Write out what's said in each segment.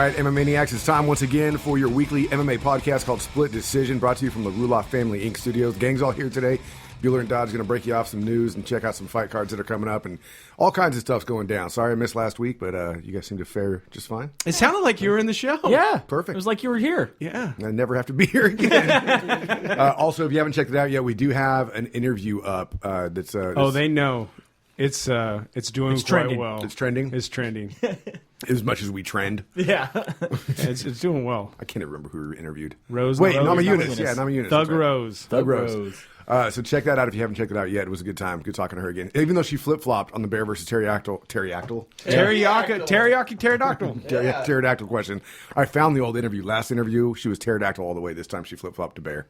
right, MMA Maniacs, it's time once again for your weekly MMA podcast called Split Decision, brought to you from the Ruloff Family Inc. studios. The gang's all here today. Bueller and Dodge are going to break you off some news and check out some fight cards that are coming up, and all kinds of stuff's going down. Sorry I missed last week, but you guys seem to fare just fine. It sounded like you were in the show. Yeah. Perfect. It was like you were here. Yeah. I never have to be here again. Also, if you haven't checked it out yet, we do have an interview up. They know. It's doing quite trending. well. It's trending? It's trending. As much as we trend. Yeah. It's doing well. I can't remember who we interviewed. Rose. Wait, Rose. Nama Eunice. Yeah, Nama Eunice. Thug That's right. Rose. Thug Rose. So check that out if you haven't checked it out yet. It was a good time. Good talking to her again. Even though she flip-flopped on the bear versus pterodactyl. Teriyaki pterodactyl. Pterodactyl question. I found the old interview. Last interview, she was pterodactyl all the way. This time she flip-flopped to bear.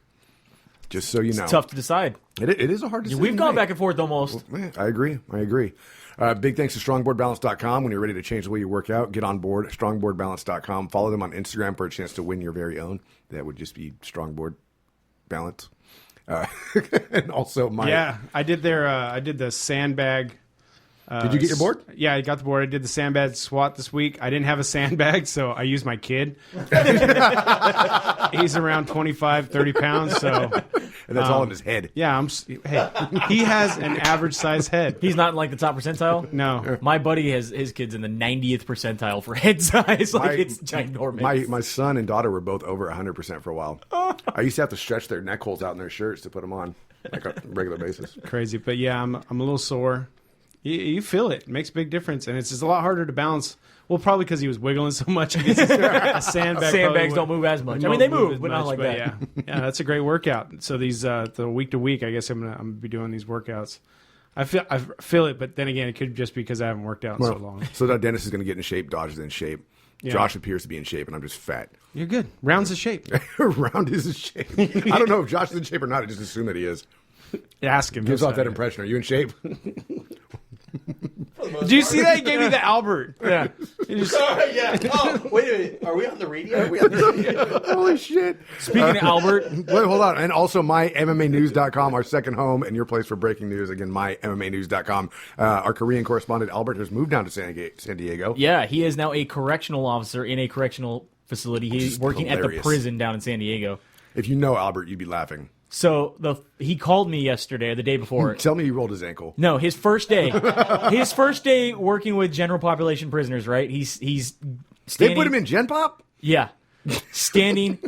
Just so you know. It's tough to decide. It is a hard decision. We've gone back and forth almost. Well, I agree. Big thanks to strongboardbalance.com. When you're ready to change the way you work out, get on board, strongboardbalance.com. Follow them on Instagram for a chance to win your very own. That would just be Strongboard Balance. And also I did the sandbag. Did you get your board? Yeah, I got the board. I did the sandbag squat this week. I didn't have a sandbag, so I used my kid. He's around 25, 30 pounds, so... And that's all in his head. Yeah, he has an average size head. He's not in like the top percentile? No. My buddy has his kid's in the 90th percentile for head size. It's ginormous. My son and daughter were both over 100% for a while. I used to have to stretch their neck holes out in their shirts to put them on like on a regular basis. Crazy, but yeah, I'm a little sore. You feel it. It makes a big difference, and it's just a lot harder to balance. Well, probably because he was wiggling so much. A sandbag Sandbags don't move as much. I mean, they move, but not like that. Yeah, that's a great workout. So these the week to week, I guess I'm gonna be doing these workouts. I feel it, but then again, it could just be because I haven't worked out in so long. So that Dennis is going to get in shape. Dodge is in shape. Yeah. Josh appears to be in shape, and I'm just fat. You're good. Round's a shape. Round is in shape. I don't know if Josh is in shape or not. I just assume that he is. Ask him. Gives off that impression. Are you in shape? Did you see that? He gave me the Albert. Yeah. Yeah. Oh, wait a minute. Are we on the radio? Holy shit. Speaking of Albert. Wait, hold on. And also MyMMAnews.com, our second home and your place for breaking news. Again, MyMMAnews.com. Our Korean correspondent, Albert, has moved down to San Diego. Yeah, he is now a correctional officer in a correctional facility. He's working at the prison down in San Diego. If you know Albert, you'd be laughing. So he called me yesterday or the day before. Tell me he rolled his ankle. No, his first day. His first day working with general population prisoners, right? He's standing. They put him in Gen Pop? Yeah. Standing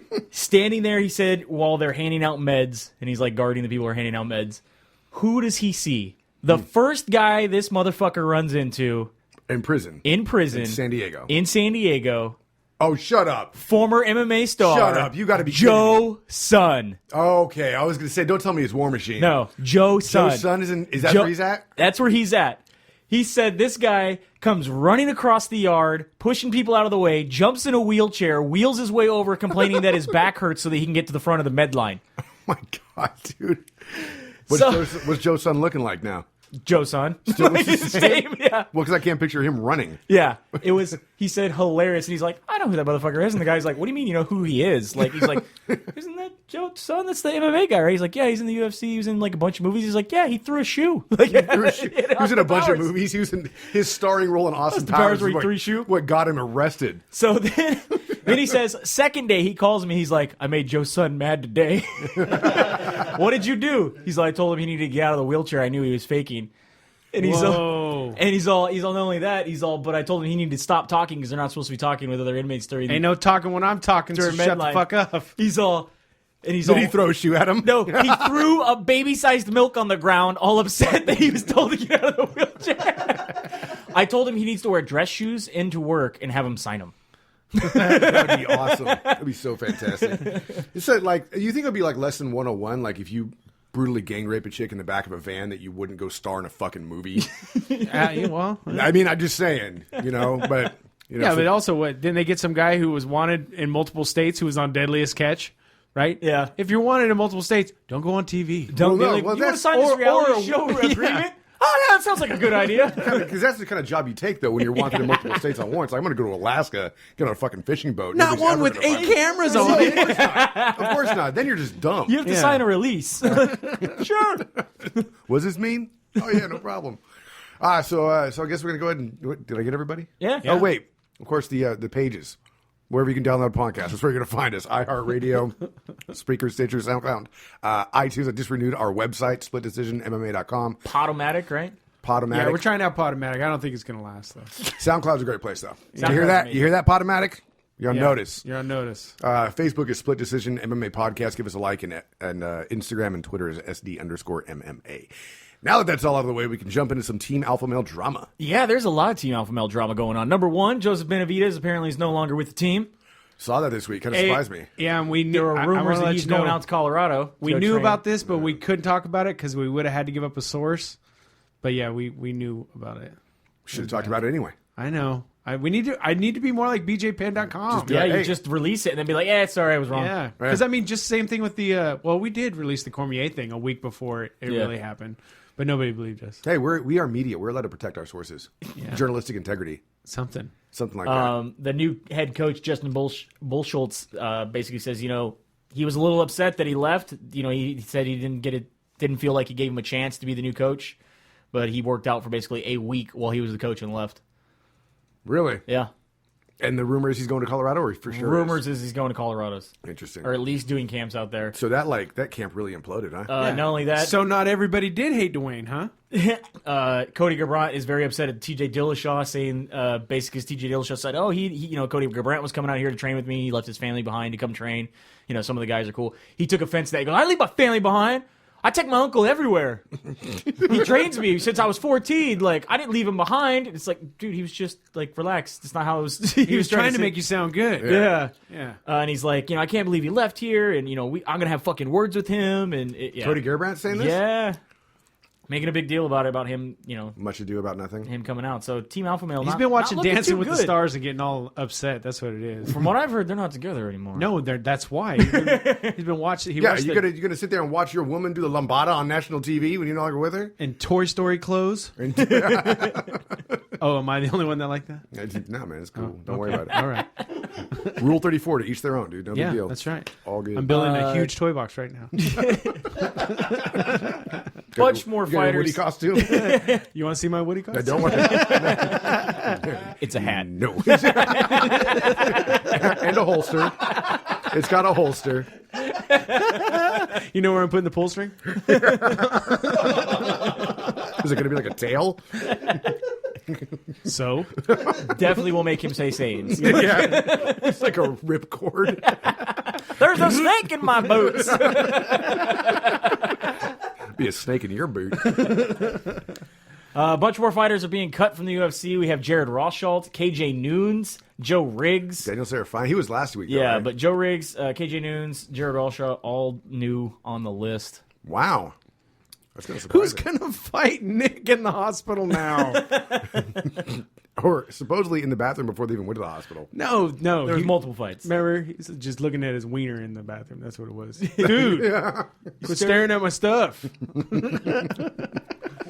there, he said, while they're handing out meds, and he's like guarding the people who are handing out meds. Who does he see? The first guy this motherfucker runs into. In prison. In San Diego. In San Diego. Oh, shut up. Former MMA star. Shut up. You got to be Joe Son. Okay. I was going to say, don't tell me it's War Machine. No, Joe Son. Joe Son is that where he's at? That's where he's at. He said this guy comes running across the yard, pushing people out of the way, jumps in a wheelchair, wheels his way over, complaining that his back hurts so that he can get to the front of the med line. Oh, my God, dude. What's Joe Son looking like now? Joe Son. Like his name, yeah. Well, because I can't picture him running. Yeah. It was, he said, hilarious. And he's like, I know who that motherfucker is. And the guy's like, what do you mean you know who he is? Like, he's like, isn't that Joe Son? That's the MMA guy, right? He's like, yeah, he's in the UFC. He was in like a bunch of movies. He's like, yeah, he threw a shoe. Like, he was in a bunch of movies. He was in his starring role in Austin Powers. Where he threw a shoe? What got him arrested. So then he says, second day, he calls me. He's like, I made Joe Son mad today. What did you do? He's like, I told him he needed to get out of the wheelchair. I knew he was faking. And he's all, not only that, but I told him he needed to stop talking because they're not supposed to be talking with other inmates during. Ain't no talking when I'm talking, so shut the fuck up. Did he throw a shoe at him? No, he threw a baby-sized milk on the ground, all upset that he was told to get out of the wheelchair. I told him he needs to wear dress shoes into work and have him sign them. That would be awesome. That would be so fantastic. It's like, you think it would be like lesson 101, like if you brutally gang rape a chick in the back of a van that you wouldn't go star in a fucking movie. Well, I mean, I'm just saying, but but also didn't they get some guy who was wanted in multiple states who was on Deadliest Catch, right? Yeah. If you're wanted in multiple states, don't go on TV. Don't be like, you want to sign this reality show agreement? Oh, yeah, that sounds like a good idea. Because that's the kind of job you take, though, when you're wanted in multiple states on warrants. Like, I'm going to go to Alaska, get on a fucking fishing boat. Not one with 8 cameras on it. Of course not. Then you're just dumb. You have to sign a release. Sure. Was this mean? Oh, yeah, no problem. So I guess we're going to go ahead and... Did I get everybody? Yeah. Oh, wait. Of course, the pages. wherever you can download podcasts. That's where you're going to find us. iHeartRadio, Spreaker, Stitcher, SoundCloud, iTunes. I just renewed our website, splitdecisionmma.com. Podomatic, right? Podomatic. Yeah, we're trying out Podomatic. I don't think it's going to last, though. SoundCloud's a great place, though. You SoundCloud's hear that? amazing. You hear that, Podomatic? You're on Yeah, notice. You're on notice. Facebook is Split Decision MMA Podcast. Give us a like, and Instagram and Twitter is SD_MMA. Now that that's all out of the way, we can jump into some Team Alpha Male drama. Yeah, there's a lot of Team Alpha Male drama going on. Number one, Joseph Benavidez apparently is no longer with the team. Saw that this week. Kind of surprised me. Yeah, and we knew, There were rumors that he's going out to Colorado. We to knew train. about this, but we couldn't talk about it because we would have had to give up a source. But yeah, we knew about it. Should have talked about it anyway. I know. I need to be more like BJPen.com. Yeah, Hey. you just release it and then be like, yeah, sorry, I was wrong. Yeah, because I mean, just same thing with the. Well, we did release the Cormier thing a week before it really happened, but nobody believed us. Hey, we are media. We're allowed to protect our sources. Journalistic integrity. Something like that. The new head coach, Justin Bullschultz, basically says, he was a little upset that he left. He said he didn't feel like he gave him a chance to be the new coach, but he worked out for basically a week while he was the coach and left. Really? Yeah. And the rumor is he's going to Colorado, or for sure Rumors is he's going to Colorado's. Interesting. Or at least doing camps out there. So that camp really imploded, huh? Not only that, So not everybody did hate Dwayne, huh? Cody Garbrandt is very upset at TJ Dillashaw, saying basically TJ Dillashaw said, he Cody Garbrandt was coming out here to train with me. He left his family behind to come train. Some of the guys are cool. He took offense to that. He goes, I leave my family behind. I take my uncle everywhere. He trains me since I was 14. Like, I didn't leave him behind. It's like, dude, he was just like, relax. That's not how it was. He was trying to make you sound good. Yeah. Yeah. And he's like, I can't believe he left here. And, I'm going to have fucking words with him. And Cody Garbrandt saying this? Yeah. Making a big deal about him, Much ado about nothing. him coming out. So Team Alpha Male. He's been watching not looking Dancing too with the good. Stars and getting all upset. That's what it is. From what I've heard, they're not together anymore. No, that's why. He's been watching. Yeah, you're gonna sit there and watch your woman do the lambada on national TV when you're no longer with her? in Toy Story clothes. Oh, am I the only one that like that? No, man, it's cool. Don't worry about it. All right. Rule 34 to each their own, dude. No Yeah, big deal. that's right. All good. I'm building a huge toy box right now. Bunch more You got a Woody fighters. costume? You want to see my Woody costume? Don't worry. It's a hat. No. And a holster. It's got a holster. You know where I'm putting the pull string? Is it going to be like a tail? So Definitely will make him say sayings. Yeah. It's like a ripcord. There's a snake in my boots. Be a snake in your boot. A bunch more fighters are being cut from the UFC. We have Jared Rosholt, KJ Noons, Joe Riggs. Daniel Serafine. He was last week, though, Yeah, right? but Joe Riggs, KJ Noons, Jared Rosholt, all new on the list. Wow. That's going to surprise who's me. gonna fight Nick in the hospital now? Or supposedly in the bathroom before they even went to the hospital. No. There's multiple fights. Remember, he's just looking at his wiener in the bathroom. That's what it was. Dude, quit staring at my stuff.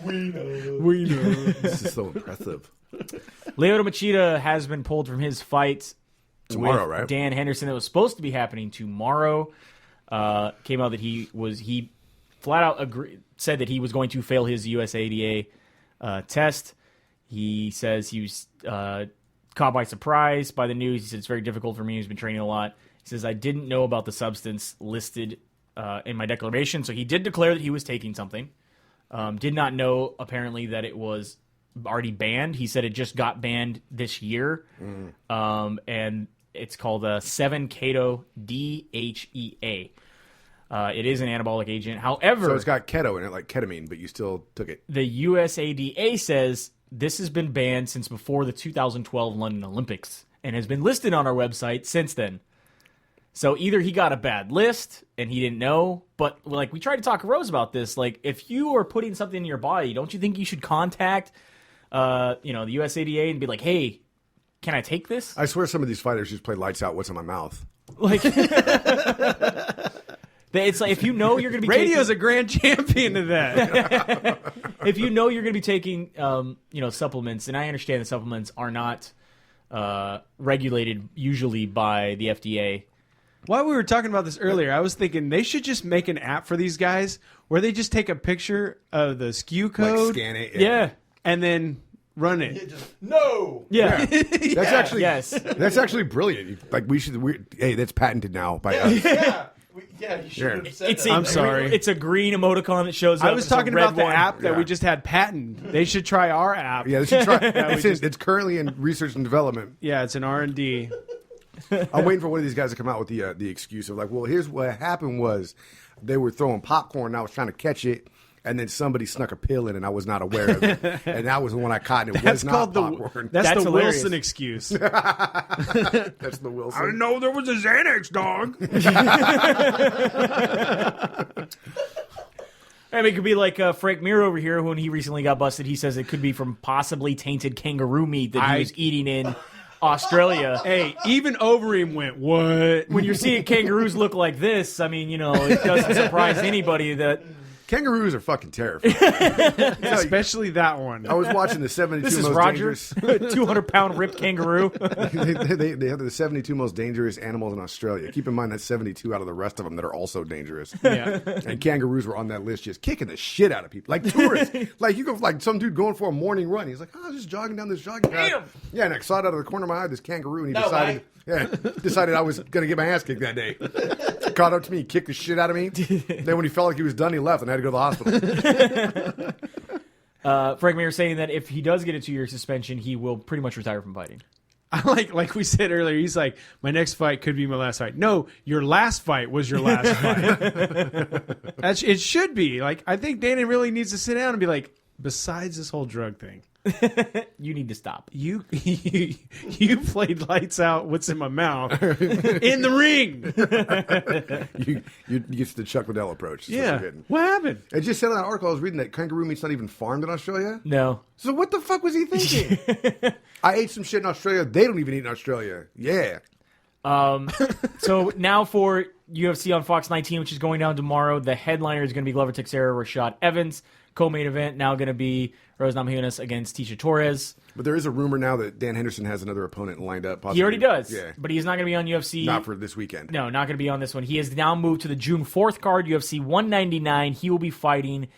We know. This is so impressive. Lyoto Machida has been pulled from his fight Tomorrow, with right? Dan Henderson. That was supposed to be happening tomorrow. Came out that he flat out said that he was going to fail his USADA test. He says he was caught by surprise by the news. He said it's very difficult for me. He's been training a lot. He says I didn't know about the substance listed in my declaration. So he did declare that he was taking something. Did not know apparently that it was already banned. He said it just got banned this year. And it's called 7-keto DHEA. It is an anabolic agent. However, So it's got keto in it, like ketamine, but you still took it. the USADA says this has been banned since before the 2012 London Olympics and has been listed on our website since then. So either he got a bad list and he didn't know, but like we tried to talk to Rose about this. Like if you are putting something in your body, don't you think you should contact, the USADA and be like, hey, can I take this? I swear some of these fighters just play lights out, what's in my mouth. Like, it's like if you know you're going to be Radio's a grand champion of that. if you know you're going to be taking, supplements, and I understand that supplements are not regulated usually by the FDA. While we were talking about this earlier, I was thinking they should just make an app for these guys where they just take a picture of the SKU code Like scan it. Yeah. and then Run it. No. Yeah. That's actually Yes. That's actually brilliant. Like hey, that's patented now by us. Yeah, you should have said It's that. I'm sorry. It's a green emoticon that shows up. I was It's a talking red about the one. app that Yeah. we just had patent. They should try our app. Yeah, they should try. It's currently in research and development. Yeah, it's an R&D. I'm waiting for one of these guys to come out with the excuse of like, well, here's what happened was they were throwing popcorn and I was trying to catch it. And then somebody snuck a pill in, and I was not aware of it. And that was the one I caught, and it was not popcorn. That's the hilarious. Wilson excuse. That's the Wilson. I didn't know there was a Xanax, dog. I mean, it could be like Frank Mir over here when he recently got busted. He says it could be from possibly tainted kangaroo meat that he was eating in Australia. Hey, even Overeem went, what? When you're seeing kangaroos look like this, I mean, it doesn't surprise anybody that... Kangaroos are fucking terrifying. Especially that one. I was watching the 72 This is most Roger, dangerous. 200-pound ripped kangaroo. they have the 72 most dangerous animals in Australia. Keep in mind that's 72 out of the rest of them that are also dangerous. Yeah. And kangaroos were on that list, just kicking the shit out of people, like tourists. Like you go, like some dude going for a morning run. He's like, oh, just jogging down this jogging path. Yeah, and I saw it out of the corner of my eye, this kangaroo, and he decided I was gonna get my ass kicked that day. Caught up to me, kicked the shit out of me. Then when he felt like he was done, he left, and I had to go to the hospital. Frank Mir saying that if he does get a 2-year suspension, he will pretty much retire from fighting. I like we said earlier, he's like, my next fight could be my last fight. No, your last fight was your last fight. It should be. Like, I think Dana really needs to sit down and be like, besides this whole drug thing, You need to stop. you played lights out, what's in my mouth, in the ring. You get the Chuck Liddell approach. That's what Yeah. you're getting. What happened? It just said in that article I was reading that kangaroo meat's not even farmed in Australia. No. So what the fuck was he thinking? I ate some shit in Australia. They don't even eat in Australia. Yeah. So now for UFC on Fox 19, which is going down tomorrow, the headliner is going to be Glover Teixeira, Rashad Evans. Co-main event now going to be Rose Namajunas against Tisha Torres. But there is a rumor now that Dan Henderson has another opponent lined up. Possibly. He already does. Yeah. But he's not going to be on UFC. Not for this weekend. No, not going to be on this one. He has now moved to the June 4th card, UFC 199. He will be fighting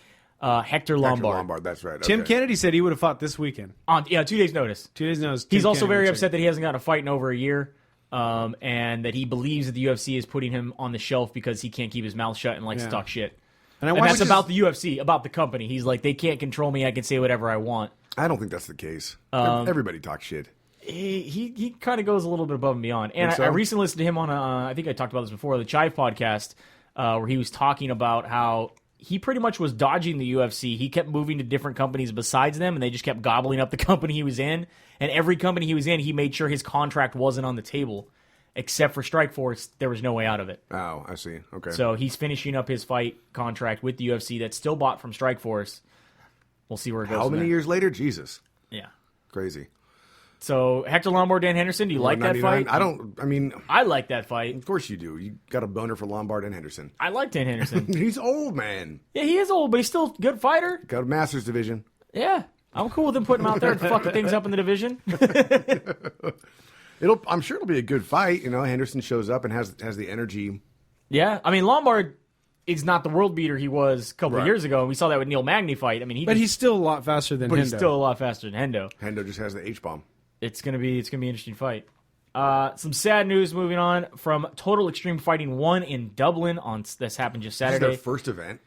Hector Lombard. Hector Lombard, that's right. Tim Okay. Kennedy said he would have fought this weekend. On 2 days' notice. 2 days notice. He's Tim also Kennedy very said- upset that he hasn't gotten a fight in over a year, and that he believes that the UFC is putting him on the shelf because he can't keep his mouth shut and likes to talk shit. And And that's about the UFC, about the company. He's like, they can't control me. I can say whatever I want. I don't think that's the case. Everybody talks shit. He kind of goes a little bit above and beyond. And Think so? I recently listened to him on I think I talked about this before, the Chive podcast, where he was talking about how he pretty much was dodging the UFC. He kept moving to different companies besides them, and they just kept gobbling up the company he was in. And every company he was in, he made sure his contract wasn't on the table. Except for Strikeforce, there was no way out of it. Oh, I see. Okay. So he's finishing up his fight contract with the UFC that's still bought from Strikeforce. We'll see where it goes. How from many there. years later? Jesus. Yeah. Crazy. So Hector Lombard, Dan Henderson, do you like that 199. fight? I like that fight. Of course you do. You got a boner for Lombard and Henderson. I like Dan Henderson. He's old, man. Yeah, he is old, but he's still a good fighter. Got a Masters division. Yeah. I'm cool with him putting him out there and fucking things up in the division. I'm sure it'll be a good fight. You know, Henderson shows up and has the energy. Yeah. I mean, Lombard is not the world beater he was a couple of Right. year ago, and we saw that with Neil Magny fight. I mean, He's still a lot faster than Hendo. he's still a lot faster than Hendo. Hendo just has the H-bomb. It's gonna be an interesting fight. Some sad news moving on from Total Extreme Fighting 1 in Dublin. This happened just This is Saturday. their first event.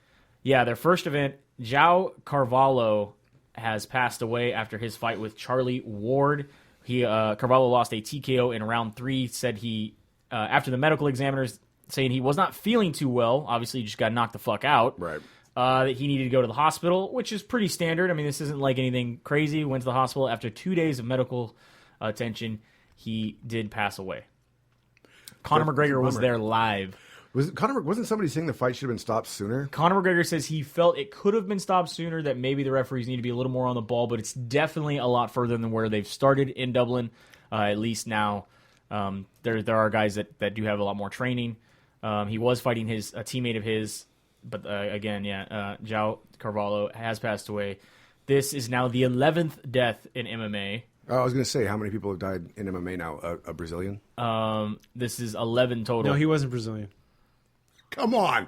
Yeah, their first event. João Carvalho has passed away after his fight with Charlie Ward. Carvalho lost a TKO in round 3. Said he, after the medical examiners saying he was not feeling too well, obviously he just got knocked the fuck out. Right. That he needed to go to the hospital, which is pretty standard. I mean, this isn't like anything crazy. Went to the hospital after 2 days of medical attention. He did pass away. Conor McGregor was there live. Wasn't somebody saying the fight should have been stopped sooner? Conor McGregor says he felt it could have been stopped sooner, that maybe the referees need to be a little more on the ball, but it's definitely a lot further than where they've started in Dublin, at least now. There are guys that do have a lot more training. He was fighting a teammate of his, but again, João Carvalho has passed away. This is now the 11th death in MMA. Oh, I was going to say, how many people have died in MMA now? A Brazilian? This is 11 total. No, he wasn't Brazilian. Come on.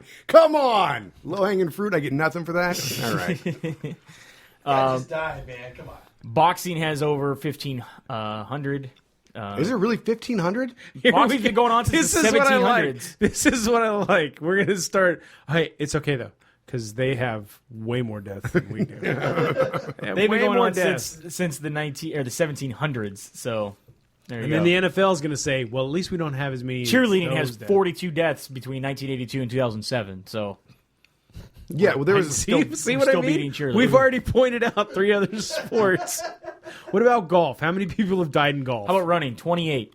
Low-hanging fruit, I get nothing for that? All right. I just died, man. Come on. Boxing has over 1,500. Is it really 1,500? Boxing's been going on since the 1700s. This is what I like. We're going to start. Hey, it's okay, though, because they have way more deaths than we do. They've been going on since the 1700s. So there you go. And then the NFL is going to say, well, at least we don't have as many. Cheerleading has 42 deaths between 1982 and 2007. So Yeah, well, there was see what I still mean? beating cheerleading. We've already pointed out 3 other sports. What about golf? How many people have died in golf? How about running? 28.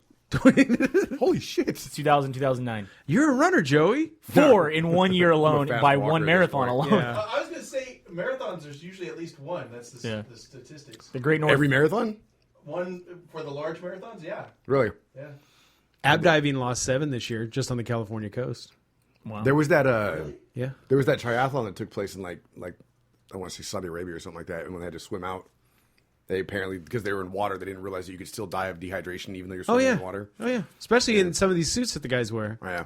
Holy shit. 2000, 2009. You're a runner, Joey. 4 in 1 year alone fast by walker one at this marathon point. alone. Yeah. I was going to say marathons. There's usually at least one. That's the, Yeah. the statistics. The Great North. Every marathon? One for the large marathons. Yeah. Really? Yeah. Ab diving lost 7 this year just on the California coast. Wow. There was that Yeah. there was that triathlon that took place in like I want to say Saudi Arabia or something like that, and when they had to swim out, they apparently, because they were in water, they didn't realize that you could still die of dehydration even though you're swimming in water. Oh, yeah. Especially in some of these suits that the guys wear. Oh, yeah.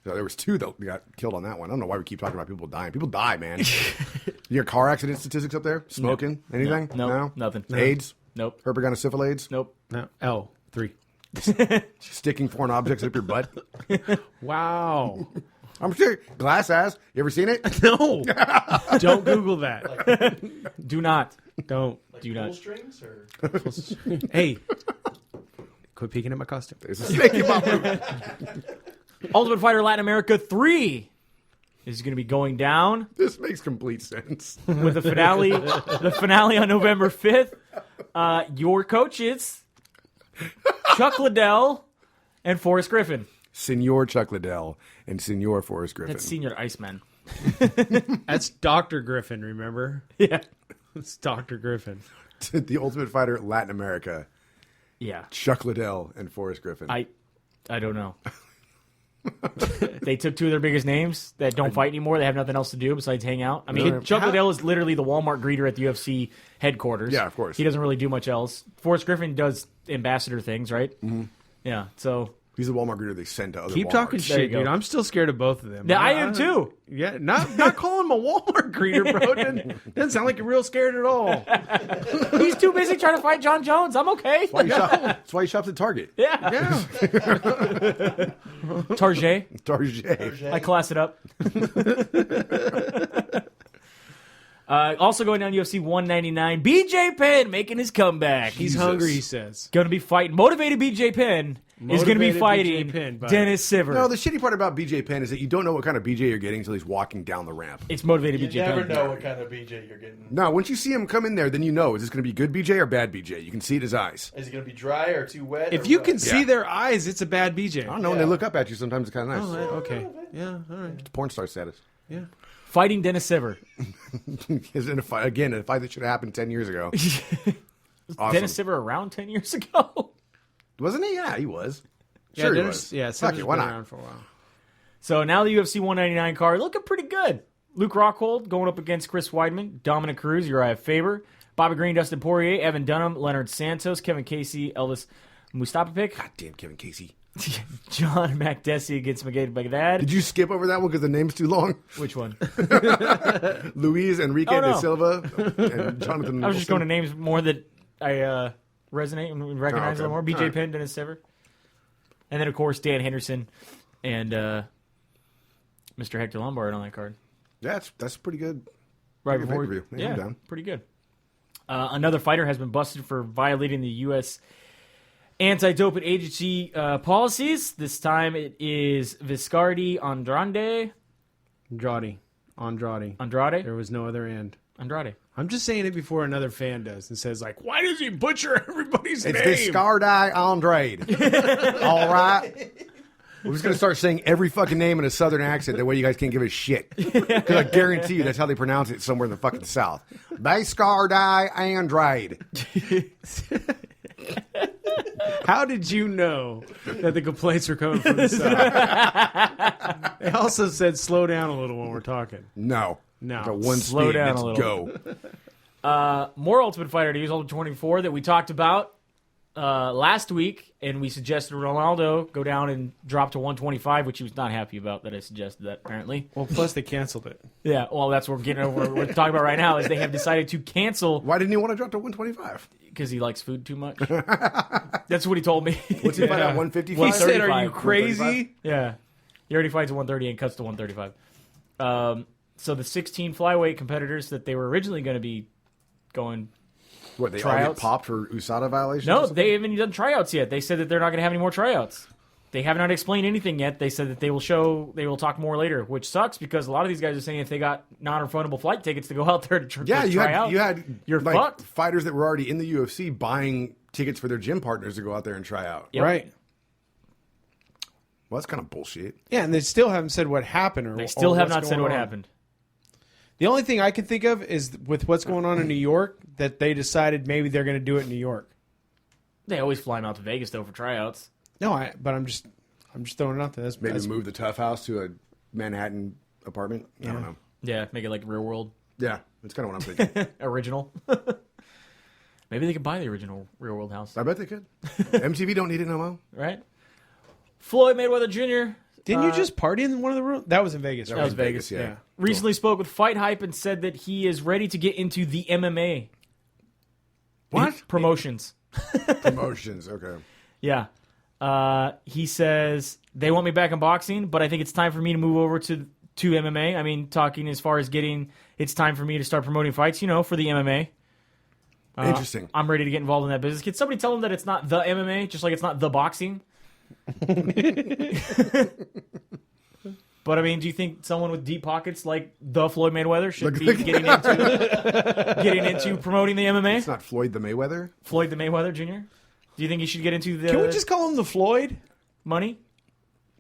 So there was 2 that got killed on that one. I don't know why we keep talking about people dying. People die, man. You got car accident statistics up there? Smoking? Anything? No. Nothing. AIDS? Nope. Herpetogonosyphilis? Nope. No. 3. Sticking foreign objects up your butt? Wow. I'm sure. Glass ass. You ever seen it? No. Don't Google that. Do not. Don't. Like Do pull not. strings or Hey. Quit peeking at my costume. There's a snake in my boot. Ultimate Fighter Latin America 3 is going to be going down This makes complete sense. with the finale on November 5th. Your coaches, Chuck Liddell and Forrest Griffin. Senor Chuck Liddell and Senor Forrest Griffin. That's Senior Iceman. That's Dr. Griffin, remember? Yeah. It's Dr. Griffin. The Ultimate Fighter Latin America. Yeah. Chuck Liddell and Forrest Griffin. I don't know. They took 2 of their biggest names that don't fight anymore. They have nothing else to do besides hang out. I mean, No. Chuck Liddell is literally the Walmart greeter at the UFC headquarters. Yeah, of course. He doesn't really do much else. Forrest Griffin does ambassador things, right? Mm-hmm. Yeah, so... He's the Walmart greeter they send to other Keep Walmarts. talking There you shit, go. dude. I'm still scared of both of them. Yeah, I am too. Yeah, not calling him a Walmart greeter, bro. Doesn't sound like you're real scared at all. He's too busy trying to fight John Jones. I'm okay. That's why he shops at Target. Yeah. Yeah. Target. Target. I class it up. Also going down UFC 199, BJ Penn making his comeback. He's Jesus. hungry, he says. Going to be fighting. Motivated BJ Penn is going to be Motivated fighting BJ Penn, but- Dennis Siver. No, the shitty part about BJ Penn is that you don't know what kind of BJ you're getting until he's walking down the ramp. It's motivated you BJ never Penn. know what kind of BJ you're getting. No, once you see him come in there, then you know, is this going to be good BJ or bad BJ? You can see it in his eyes. Is it going to be dry or too wet? If or you what? can see Yeah. their eyes, it's a bad BJ. I don't know, when they look up at you, sometimes it's kind of nice. Oh, okay. Yeah, all right. It's porn star status. Yeah. Fighting Dennis Siver. Is in a fight, again, a fight that should have happened 10 years ago. Awesome. Dennis Siver around 10 years ago. Wasn't he? Yeah, he was. Yeah, Sure he Dennis- was. Yeah, Fuck Siver's it, why been not? around for a while. So now the UFC 199 card looking pretty good. Luke Rockhold going up against Chris Weidman, Dominic Cruz, Uriah Faber, Bobby Green, Dustin Poirier, Evan Dunham, Leonard Santos, Kevin Casey, Elvis Mustafapic, God damn Kevin Casey. John Makdessi against Maged Baghdad. Did you skip over that one because the name's too long? Which one? Luis Enrique Oh, no. de Silva and Jonathan I was just Wilson. going to names more that I resonate and recognize a okay. little more. BJ All right. Penn, Dennis Siver. And then, of course, Dan Henderson and Mr. Hector Lombard on that card. Yeah, that's pretty good. Right Pretty good before pay-per-view. Yeah, I'm down. pretty good. Another fighter has been busted for violating the U.S. anti-doping agency policies. This time it is Viscardi Andrade. Andrade. There was no other and. Andrade. I'm just saying it before another fan does and says, like, why does he butcher everybody's It's name? this Viscardi Andrade. All right. We're just going to start saying every fucking name in a southern accent. That way you guys can't give a shit. Because I guarantee you that's how they pronounce it somewhere in the fucking South. Viscardi Andrade. How did you know that the complaints were coming from the South? They also said slow down a little when we're talking. No. No. Got one Slow speed. down Let's a little. go. More Ultimate Fighter News, Ultimate 24 that we talked about last week, and we suggested Ronaldo go down and drop to 125, which he was not happy about that I suggested that, apparently. Well, plus they canceled it. Yeah, well, that's what we're getting over. What we're talking about right now is they have decided to cancel Why didn't you want to drop to 125? because he likes food too much. That's what he told me. What's he fight at 155? He said, "Are you 135, crazy?" Yeah. He already fights at 130 and cuts to 135. So the 16 flyweight competitors that they were originally going to be going... What, they all get Tryouts? popped for USADA violations? No, they haven't even done tryouts yet. They said that they're not going to have any more tryouts. They have not explained anything yet. They said that they will talk more later, which sucks because a lot of these guys are saying if they got non-refundable flight tickets to go out there to try out, you had you're like, fucked. fighters that were already in the UFC buying tickets for their gym partners to go out there and try out. Yep. Right. Well, that's kind of bullshit. Yeah, and they still haven't said what happened. Or They still or have what's not said going what on. happened. The only thing I can think of is with what's going on in New York that they decided maybe they're going to do it in New York. They always fly them out to Vegas though for tryouts. No, but I'm just throwing it out there. Maybe move the Tough House to a Manhattan apartment. I don't know. Yeah, make it like real world Yeah, that's kind of what I'm thinking. original. Maybe they could buy the original real world house, I bet they could. MTV don't need it no more. right? Floyd Mayweather Jr. Didn't you just party in one of the rooms? That was in Vegas. That Right? was Vegas. Yeah. Recently spoke with Fight Hype and said that he is ready to get into the MMA What? promotions. Promotions, okay. Yeah. He says they want me back in boxing, but I think it's time for me to move over to MMA. I mean, talking as far as it's time for me to start promoting fights, for the MMA. Interesting. I'm ready to get involved in that business. Can somebody tell him that it's not the MMA, just like it's not the boxing? But I mean, do you think someone with deep pockets like the Floyd Mayweather should be getting into promoting the MMA? It's not Floyd the Mayweather? Floyd the Mayweather Jr. Do you think he should get into the Can we just call him the Floyd? money?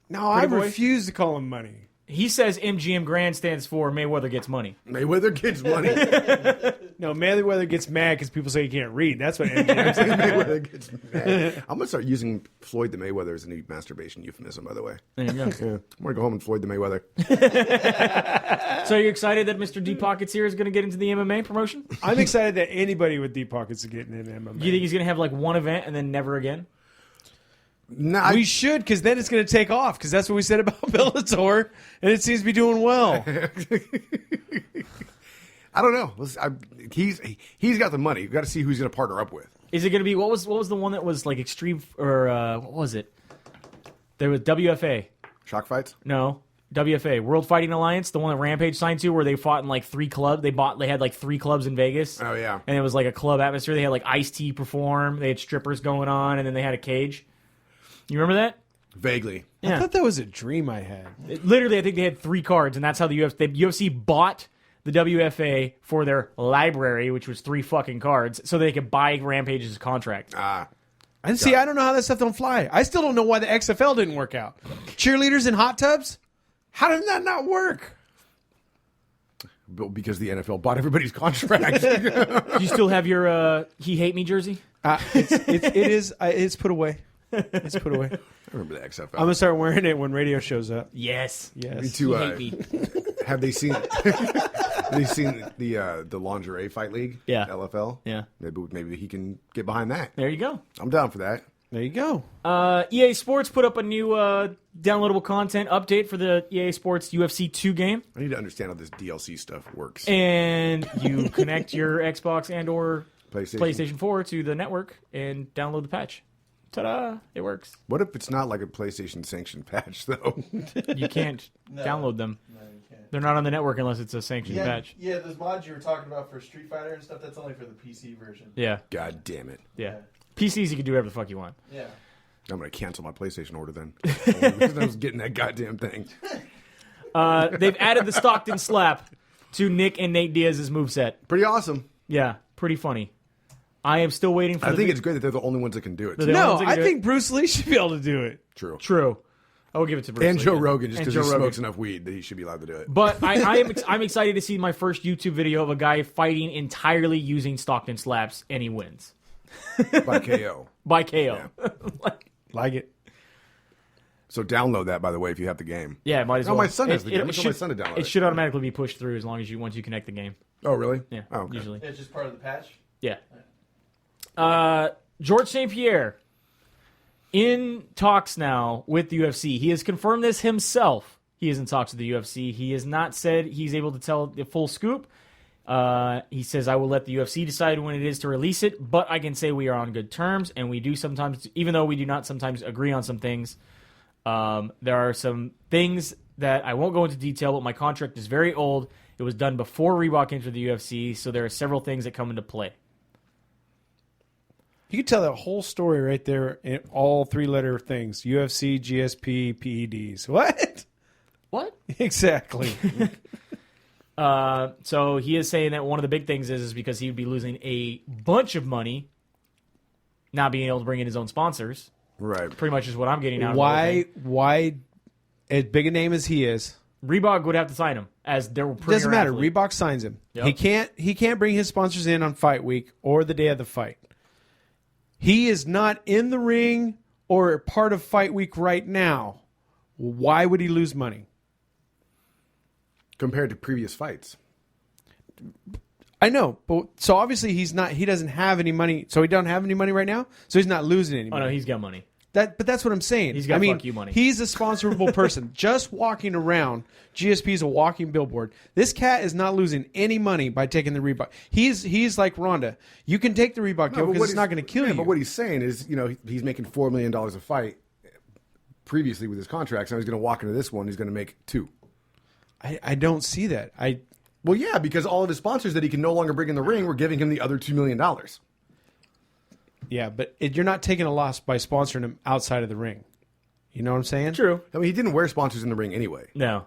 No, I boy? refuse to call him money. He says MGM Grand stands for Mayweather gets money. Mayweather gets money. No, Mayweather gets mad because people say he can't read. That's what MGM says. Mayweather gets mad. I'm going to start using Floyd the Mayweather as a new masturbation euphemism, by the way. There you go. Yeah, I'm going to go home and Floyd the Mayweather. So are you excited that Mr. Deep Pockets here is going to get into the MMA promotion? I'm excited that anybody with deep pockets is getting in MMA. Do you think he's going to have like one event and then never again? No, We should, because then it's going to take off, because that's what we said about Bellator, and it seems to be doing well. I don't know. He's got the money. You've got to see who he's going to partner up with. Is it going to be what was the one that was like extreme or what was it? There was WFA. Shock fights? No, WFA, World Fighting Alliance, the one that Rampage signed to, where they fought in like 3 clubs. They had like 3 clubs in Vegas. Oh, yeah. And it was like a club atmosphere. They had like Ice-T perform. They had strippers going on, and then they had a cage. You remember that? Vaguely. I thought that was a dream I had. Literally, I think they had 3 cards, and that's how the UFC bought the WFA for their library, which was 3 fucking cards, so they could buy Rampage's contract. And see, I don't know how that stuff don't fly. I still don't know why the XFL didn't work out. Cheerleaders in hot tubs? How did that not work? Because the NFL bought everybody's contract. Do you still have your He Hate Me jersey? It's put away. It's put away. I remember the XFL. I'm going to start wearing it when radio shows up. Yes. Yes. Me too. He Hate Me. Have they seen? Have they seen the lingerie fight league? Yeah. LFL. Yeah. Maybe he can get behind that. There you go. I'm down for that. There you go. EA Sports put up a new downloadable content update for the EA Sports UFC 2 game. I need to understand how this DLC stuff works. And you connect your Xbox and or PlayStation 4 to the network and download the patch. Ta-da! It works. What if it's not like a PlayStation sanctioned patch though? You can't download them. No, you can't. They're not on the network unless it's a sanctioned Yeah, patch. yeah, those mods you were talking about for Street Fighter and stuff, that's only for the PC version. Yeah. God damn it! Yeah. PCs, you can do whatever the fuck you want. Yeah. I'm gonna cancel my PlayStation order then. Because I was getting that goddamn thing. They've added the Stockton Slap to Nick and Nate Diaz's moveset. Pretty awesome. Yeah, pretty funny. I am still waiting for I think it's great that they're the only ones that can do it. They're Too. the No, ones that can I do think Bruce Lee should be able to do it. True. True. I will give it to Bruce And Lee, Joe yeah. Rogan, just And because Joe he Rogan. smokes enough weed that he should be allowed to do it. But I'm excited to see my first YouTube video of a guy fighting entirely using Stockton slaps, and he wins By KO. by KO. Like it. So download that, by the way, if you have the game. Yeah, might as Oh, well. my son has the game. I told should, my son to download it it. should automatically be pushed through as long as once you connect the game. Oh, really? Yeah, Oh, okay. usually. It's just part of the patch. Yeah. George St. Pierre in talks now with the UFC. He has confirmed this himself. He is in talks with the UFC. He has not said he's able to tell the full scoop. He says, I will let the UFC decide when it is to release it, but I can say we are on good terms, and we do sometimes, even though we do not sometimes agree on some things, there are some things that I won't go into detail, but my contract is very old. It was done before Reebok entered the UFC, so there are several things that come into play. You could tell that whole story right there in all 3-letter things. UFC, GSP, PEDs. What? What? Exactly. So he is saying that one of the big things is because he would be losing a bunch of money, not being able to bring in his own sponsors. Right. Pretty much is what I'm getting out of it. Why, as big a name as he is, Reebok would have to sign him as their premier doesn't matter. athlete. Reebok signs him. Yep. He can't bring his sponsors in on fight week or the day of the fight. He is not in the ring or part of fight week right now. Why would he lose money? Compared to previous fights. I know, but so obviously he's not. He doesn't have any money. So he doesn't have any money right now. So he's not losing any Oh, money. no, he's got money. But that's what I'm saying. He's got fuck you money. He's a sponsorable person. Just walking around, GSP is a walking billboard. This cat is not losing any money by taking the Reebok. He's like Ronda. You can take the Reebok deal because it's not going to kill you. But what he's saying is, he's making $4 million a fight previously with his contract. So he's going to walk into this one. He's going to make $2 million. I don't see that. Well, yeah, because all of his sponsors that he can no longer bring in the ring were giving him the other $2 million. Yeah, but you're not taking a loss by sponsoring him outside of the ring. You know what I'm saying? True. I mean, he didn't wear sponsors in the ring anyway. No.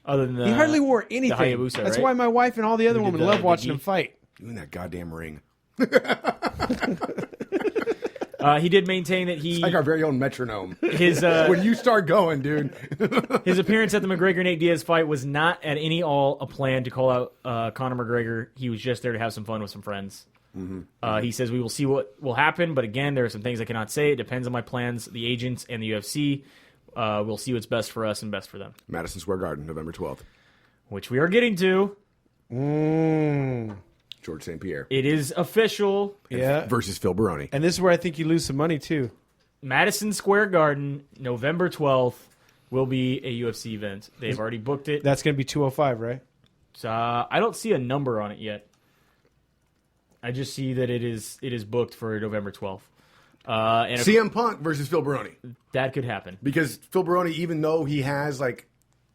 Other than He hardly wore anything. Hayabusa, That's right? why my wife and all the other women the love watching Biggie. him fight. In that goddamn ring. He did maintain that It's like our very own metronome. his When you start going, dude. his appearance at the McGregor-Nate Diaz fight was not at any all a plan to call out Conor McGregor. He was just there to have some fun with some friends. Mm-hmm. He says, we will see what will happen, but again, there are some things I cannot say. It depends on my plans, the agents, and the UFC. We'll see what's best for us and best for them. Madison Square Garden, November 12th. Which we are getting to. George St. Pierre. It is official. Yeah. Versus Phil Baroni. And this is where I think you lose some money, too. Madison Square Garden, November 12th, will be a UFC event. They've already booked it. That's going to be 205, right? I don't see a number on it yet. I just see that it is booked for November 12th. And CM Punk versus Phil Baroni. that could happen. Because Phil Baroni, even though he has like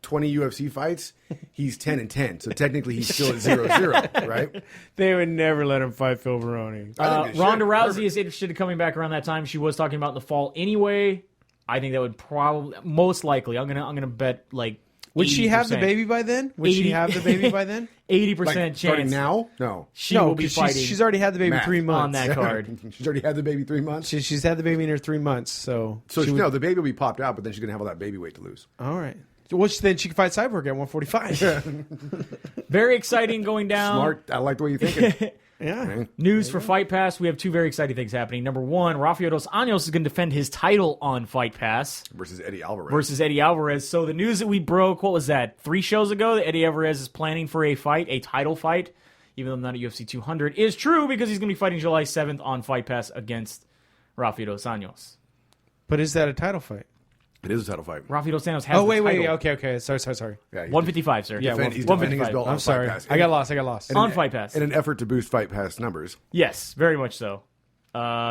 20 UFC fights, he's 10-10. So technically he's still at 0-0, right? They would never let him fight Phil Baroni. I think they Ronda should. Rousey is interested in coming back around that time. She was talking about in the fall anyway. I think that would probably, most likely, I'm gonna bet like. Would she have the 80%. baby by then? Would she 80 have the baby by then? 80% Like, chance. starting now? No. She No, will be because fighting she's already had the baby Math 3 months. on that card. She's already had the baby 3 months. She's had the baby in her 3 months, so So she no, the baby will be popped out, but then she's going to have all that baby weight to lose. all right. Well, then she can fight Cyborg at 145. Very exciting going down. Smart. I like the way you're thinking. Yeah. News for Fight Pass. We have two very exciting things happening. Number one, Rafael dos Anjos is going to defend his title on Fight Pass Versus Eddie Alvarez. versus Eddie Alvarez. So the news that we broke, what was that, 3 shows ago, that Eddie Alvarez is planning for a fight, a title fight, even though not at UFC 200, is true because he's going to be fighting July 7th on Fight Pass against Rafael dos Anjos. But is that a title fight? It is a title fight. Rafael dos Anjos has Oh, wait. the title. Okay. Sorry. Yeah, he's 155, sir. Yeah, he's defending his 155. belt I'm on sorry. Fight Pass. I got lost. On Fight Pass. In an effort to boost Fight Pass numbers. Yes, very much so.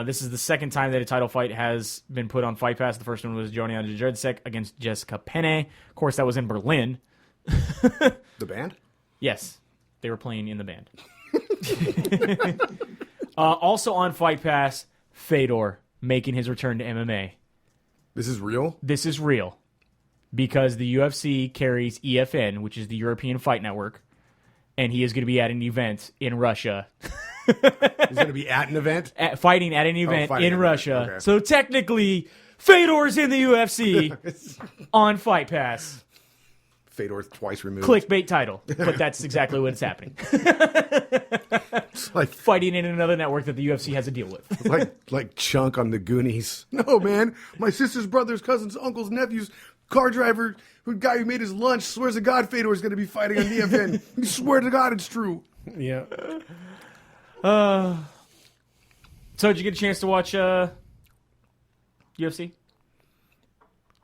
This is the second time that a title fight has been put on Fight Pass. The first one was Joanna Jędrzejczyk against Jessica Penne. Of course, that was in Berlin. The band? Yes, they were playing in the band. Also on Fight Pass, Fedor making his return to MMA. This is real? This is real because the UFC carries EFN, which is the European Fight Network, and he is going to be at an event in Russia. He's going to be at an event? Fighting at an event fighting in at an Russia. event. Okay. So technically, Fedor's in the UFC on Fight Pass. Fedor twice removed. Clickbait title, but that's exactly what's happening. Like Fighting in another network that the UFC has a deal with. like Chunk on the Goonies. No, man. My sister's brother's cousin's uncle's nephew's car driver, who guy who made his lunch, swears to God Fedor's going to be fighting on the event. He swear to God it's true. Yeah. So did you get a chance to watch UFC?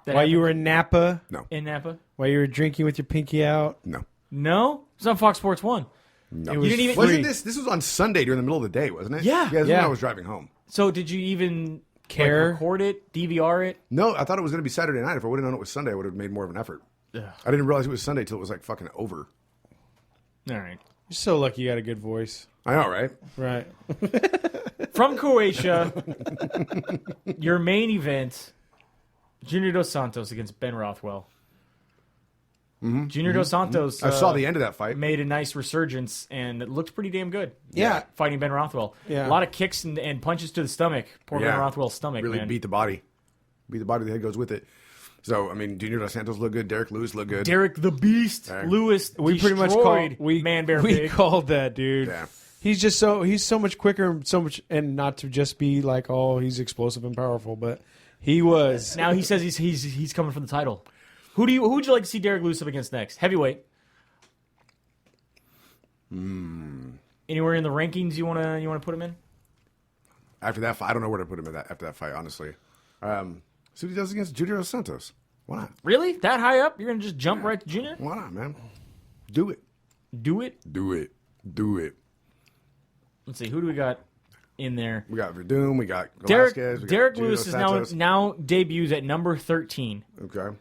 While you were in Napa, in Napa? while you were drinking with your pinky out. No. No? It's on Fox Sports 1. No. It was didn't even- free. Wasn't this? This was on Sunday during the middle of the day, wasn't it? Yeah. Yeah, this is Yeah. when I was driving home. So did you even Care? record it, DVR it? No, I thought it was going to be Saturday night. If I would have known it was Sunday, I would have made more of an effort. I didn't realize it was Sunday till it was like fucking over. All right. You're so lucky you got a good voice. I know, right? Right. From Croatia, your main event, Junior Dos Santos against Ben Rothwell. Junior Dos Santos. I saw the end of that fight. Made a nice resurgence, and it looked pretty damn good. Yeah. Fighting Ben Rothwell. Yeah. A lot of kicks and punches to the stomach. Poor Ben Rothwell's stomach, really man. beat the body. Beat the body. The head goes with it. So I mean, Junior Dos Santos looked good. Derek Lewis looked good. Derek the Beast Lewis. We pretty much destroyed called Man Bear we Pig. called that, dude. Yeah. He's so much quicker, and not to just be like, oh, he's explosive and powerful, but he was. Now he says he's coming for the title. Who would you like to see Derek Lewis up against next? Heavyweight. Anywhere in the rankings you wanna put him in? After that fight, I don't know where to put him after that fight, honestly. See what he does against Junior Dos Santos. Why not? Really? That high up? You're gonna just jump right to Junior? Why not, man? Do it. Do it. Do it. Do it. Let's see. Who do we got in there? We got Verdum. We got Derek Velasquez. We got Derek Junior Lewis Dos is Santos. now debuts at number 13. Okay.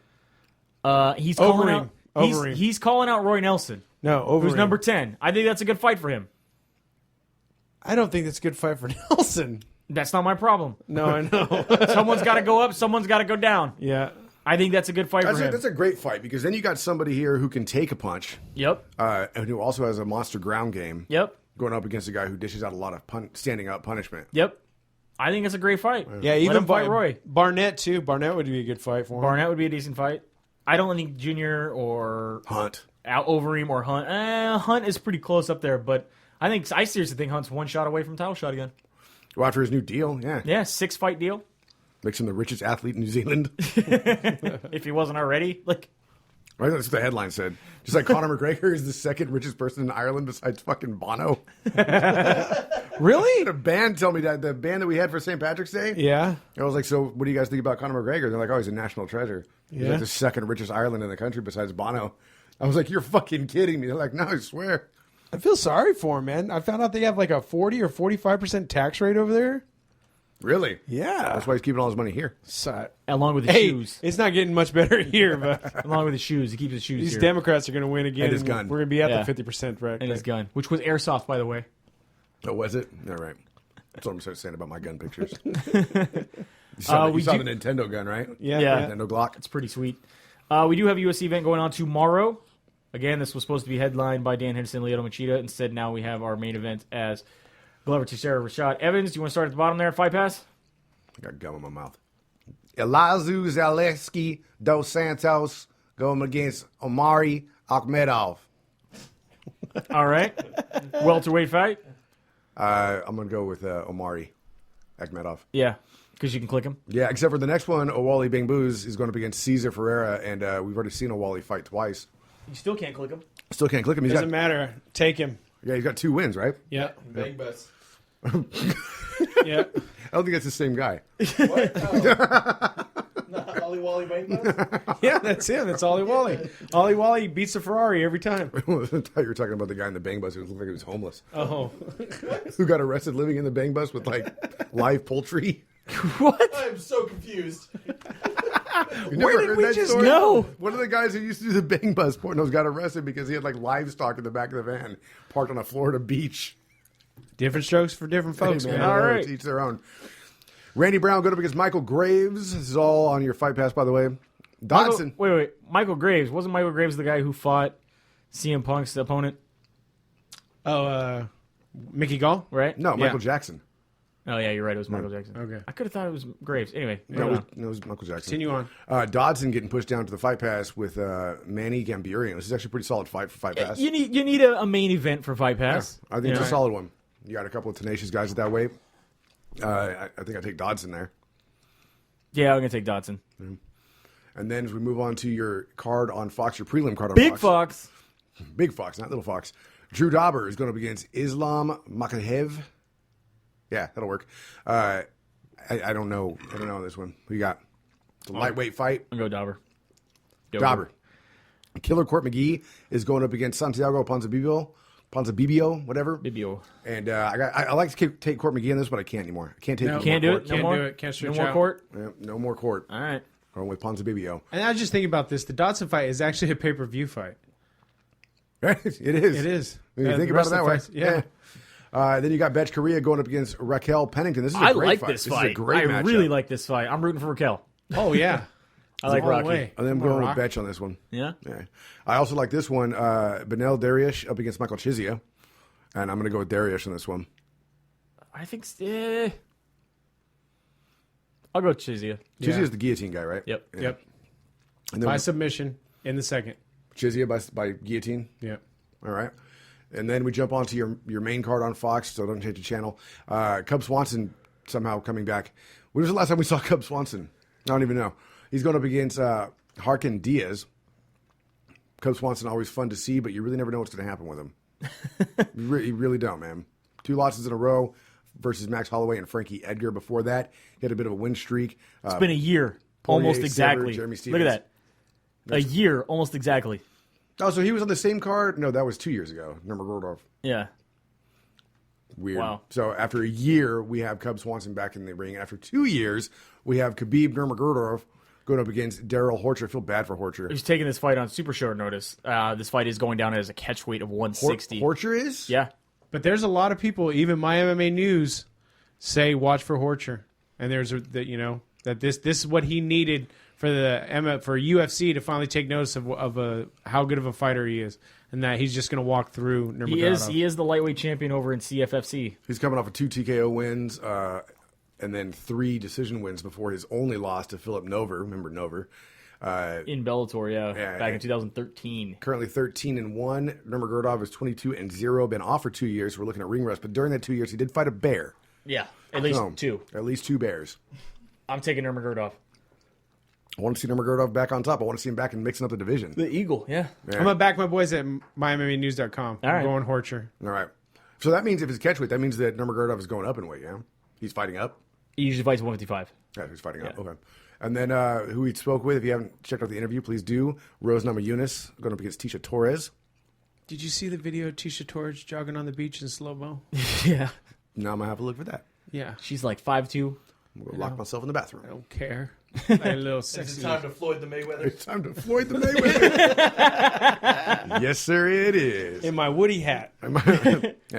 He's calling Overeem. out. Overeem. He's calling out Roy Nelson, No, over who's number 10. I think that's a good fight for him. I don't think that's a good fight for Nelson. That's not my problem. No, I know. Someone's got to go up. Someone's got to go down. Yeah. I think that's a good fight for him. That's a great fight because then you got somebody here who can take a punch Yep. and who also has a monster ground game. Yep. Going up against a guy who dishes out a lot of standing up punishment. Yep. I think it's a great fight. Yeah, Let even him fight Roy. Barnett, too. Barnett would be a good fight for him. Barnett would be a decent fight. I don't think Junior or Hunt. Overeem or Hunt. Hunt is pretty close up there, but I seriously think Hunt's one shot away from title shot again. Go after his new deal. Yeah. Yeah, 6-fight deal. Makes him the richest athlete in New Zealand. If he wasn't already, like. Right, that's what the headline said. Just like Conor McGregor is the second richest person in Ireland besides fucking Bono. Really? The band told me that the band that we had for St. Patrick's Day. Yeah. I was like, so what do you guys think about Conor McGregor? They're like, oh, he's a national treasure. He's Yeah. like the second richest Ireland in the country besides Bono. I was like, you're fucking kidding me. They're like, no, I swear. I feel sorry for him, man. I found out they have like a 40 or 45% tax rate over there. Really? Yeah. That's why he's keeping all his money here. So, Along with his hey, shoes. it's not getting much better here, but Along with his shoes. He keeps his shoes these here. Democrats are going to win again. And his gun. We're going to be at Yeah. the 50% bracket. And his gun, which was airsoft, by the way. Oh, was it? All right. That's what I'm saying about my gun pictures. You saw, we the do- Nintendo gun, right? Yeah. Yeah. Nintendo Glock. It's pretty sweet. We do have a UFC event going on tomorrow. Again, this was supposed to be headlined by Dan Henderson, Lyoto Machida. Instead, now we have our main event as Glover Teixeira, Rashad Evans. Do you want to start at the bottom there at Fight Pass? I got gum in my mouth. Elazu Zaleski Dos Santos going against Omari Akhmedov. All right. Welterweight fight? I'm going to go with Omari Akhmedov. Yeah, because you can click him. Yeah, except for the next one, Owali Bangboos is going up against Cesar Ferreira, and we've already seen Owali fight twice. You still can't click him. Still can't click him. He's Doesn't got, matter. Take him. yeah, he's got 2 wins, right? Yeah. Bang bus. Yeah. I don't think that's the same guy. What? No. Not Ollie Wally Bang bus? Yeah, that's him. That's Ollie Wally. Ollie Wally beats a Ferrari every time. I thought you were talking about the guy in the bang bus who looked like he was homeless, Oh. who got arrested living in the bang bus with like live poultry. I'm so confused. You never did heard we that just story? know? One of the guys who used to do the bang bus pornos got arrested because he had like livestock in the back of the van parked on a Florida beach. Different strokes for different folks, Hey, man. All right. To each their own. Randy Brown going up against Michael Graves. This is all on your Fight Pass, by the way. Dodson. Wait. Michael Graves. Wasn't Michael Graves the guy who fought CM Punk's opponent? Oh, Mickey Gall? Right? No, Michael Yeah. Jackson. Oh, yeah, you're right. It was Michael Jackson. Okay. I could have thought it was Graves. Anyway. No, it was Michael Jackson. Continue on. Dodson getting pushed down to the Fight Pass with Manny Gambirian. This is actually a pretty solid fight for Fight Pass. You need a main event for Fight Pass. I think it's a solid one. You got a couple of tenacious guys at that weight. I think I take Dodson there. Yeah, I'm going to take Dodson. And then as we move on to your card on Fox, your prelim card on Big Fox. Fox. Big Fox, not Little Fox. Drew Dauber is going up against Islam Makhachev. Yeah, that'll work. I don't know. I don't know this one. Who you got? It's a lightweight fight. I'll go Dauber. Dauber. Killer Court McGee is going up against Santiago Ponzinibbio, whatever. Bibio. And I like to take Court McGee in this, but I can't anymore. I can't take No. him Can't more do it. Court. No Can't more. do it. Can't No stretch more out. court. Yeah, no more Court. All right. Going with Ponzinibbio. And I was just thinking about this. The Dodson fight is actually a pay-per-view fight. Right? It is. It is. When you Yeah, think the about it rest that of way. the fights- yeah. Then you got Betch Correa going up against Raquel Pennington. This is a I great like fight. this fight. Is a great I matchup. really like this fight. I'm rooting for Raquel. Oh, yeah. I like All the Rocky. way. And then I'm Come on, going with Rock. Betch on this one. Yeah. Yeah. I also like this one, Benel Dariush up against Michael Chiesa. And I'm going to go with Dariush on this one. I think. I'll go Chizia. Chiesa Yeah. is the guillotine guy, right? Yep. Yeah. Yep. And then By submission in the second. Chiesa by guillotine. Yep. All right. And then we jump onto your main card on Fox, so don't change the channel. Cub Swanson somehow coming back. When was the last time we saw Cub Swanson? I don't even know. He's going up against Harkin Diaz. Cub Swanson, always fun to see, but you really never know what's going to happen with him. You really don't, man. 2 losses in a row versus Max Holloway and Frankie Edgar before that. He had a bit of a win streak. It's been a year. Poirier, Almost exactly. Sever, Jeremy Look Stevens. at that. A year. Almost exactly. Oh, so he was on the same card? No, that was 2 years ago. Nurmagomedov. Yeah. Weird. Wow. So after a year, we have Cub Swanson back in the ring. After 2 years, we have Khabib Nurmagomedov going up against Daryl Horcher. I feel bad for Horcher. He's taking this fight on super short notice. This fight is going down as a catch weight of 160. Horcher is? Yeah. But there's a lot of people, even my MMA News, say watch for Horcher. And there's that this is what he needed for for UFC to finally take notice of how good of a fighter he is, and that he's just going to walk through Nurmagomedov. He is the lightweight champion over in CFFC. He's coming off of 2 TKO wins and then 3 decision wins before his only loss to Philip Nover. Remember Nover? In Bellator, Yeah, back in 2013. Currently 13-1. Nurmagomedov is 22-0. Been off for 2 years. We're looking at ring rust, but during that 2 years, he did fight a bear. Yeah, at least So, 2. At least 2 bears. I'm taking Nurmagomedov. I want to see Nurmagomedov back on top. I want to see him back and mixing up the division. The Eagle, yeah. Yeah. I'm going to back my boys at MyMMAnews.com. All right. I'm going Horcher. All right. So that means if it's catchweight, that means that Nurmagomedov is going up in weight, yeah? He's fighting up? He usually fights 155. Yeah, he's fighting up. Yeah. Okay. And then who we spoke with, if you haven't checked out the interview, please do. Rose Namajunas going up against Tisha Torres. Did you see the video of Tisha Torres jogging on the beach in slow-mo? Yeah. Now I'm going to have to look for that. Yeah. She's like 5'2". I'm going to lock myself in the bathroom. I don't care. Like a little Is sexy. it time to Floyd the Mayweather? It's time to Floyd the Mayweather. Yes, sir, it is. In my Woody hat And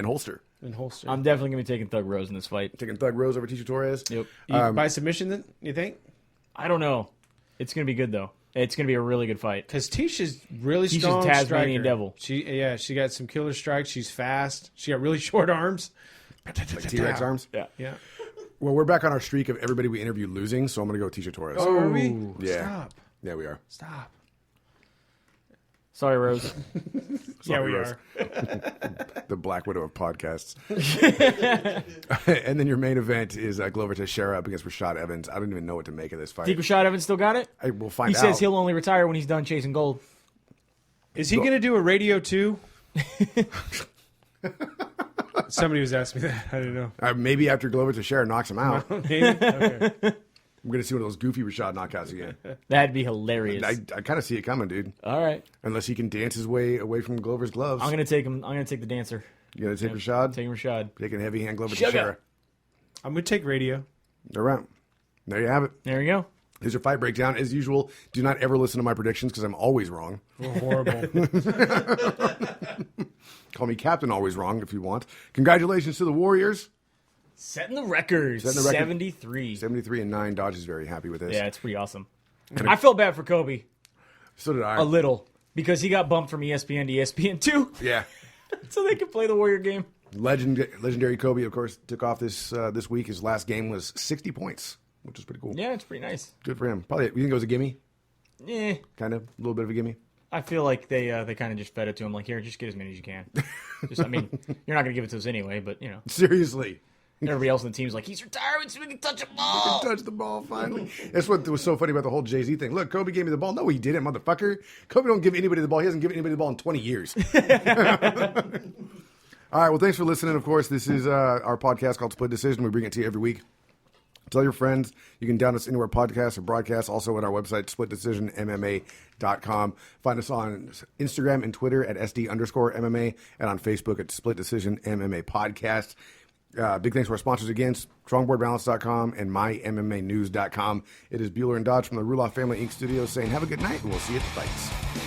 holster. and holster. I'm definitely going to be taking Thug Rose in this fight. Taking Thug Rose over Tisha Torres. Yep. By submission, then, you think? I don't know. It's going to be good, though. It's going to be a really good fight. Because Tisha's really Tisha's strong Tasmanian striker. devil. She got some killer strikes. She's fast. She got really short arms. Like T-Rex arms. Yeah. Yeah. Well, we're back on our streak of everybody we interviewed losing, so I'm going to go Tisha Torres. Oh, are we? Yeah. Stop. Yeah, we are. Stop. Sorry, Rose. Yeah, we Rose. are. The Black Widow of podcasts. And then your main event is Glover Teixeira up against Rashad Evans. I don't even know what to make of this fight. Think Rashad Evans still got it? I will find He out. says he'll only retire when he's done chasing gold. Is he going to do a radio too? Somebody was asking me that. I don't know. Maybe after Glover Teixeira knocks him out, Maybe? Okay. I'm going to see one of those goofy Rashad knockouts again. That'd be hilarious. I kind of see it coming, dude. All right. Unless he can dance his way away from Glover's gloves. I'm going to take him. I'm going to take the dancer. You going to take Rashad? Taking Rashad. Taking heavy hand Glover Sugar. Teixeira. I'm going to take radio. All right. There you have it. There you go. Here's your fight breakdown. As usual, do not ever listen to my predictions because I'm always wrong. We're horrible. Call me Captain Always Wrong if you want. Congratulations to the Warriors. Setting the record. Setting the record. 73. 73-9. Dodge is very happy with this. Yeah, it's pretty awesome. I felt bad for Kobe So did I. a little because he got bumped from ESPN to ESPN2 Yeah. so they could play the Warrior game. Legendary Kobe, of course, took off this week. His last game was 60 points, which is pretty cool. Yeah, it's pretty nice. Good for him. Probably, you think it was a gimme? Yeah. Kind of, a little bit of a gimme. I feel like they kind of just fed it to him. Like, here, just get as many as you can. I mean, you're not going to give it to us anyway, but, you know. Seriously. Everybody else on the team's like, he's retired so we can touch a ball. Touch the ball finally. That's what was so funny about the whole Jay-Z thing. Look, Kobe gave me the ball. No, he didn't, motherfucker. Kobe don't give anybody the ball. He hasn't given anybody the ball in 20 years. All right, well, thanks for listening. Of course, this is our podcast called Split Decision. We bring it to you every week. Tell your friends. You can download us anywhere podcasts or broadcasts. Also at our website, splitdecisionmma.com. Find us on Instagram and Twitter at SD_MMA and on Facebook at Split Decision MMA Podcast. Big thanks to our sponsors again, strongboardbalance.com and mymmanews.com. It is Bueller and Dodge from the Ruloff Family Inc. Studios saying have a good night, and we'll see you at the fights.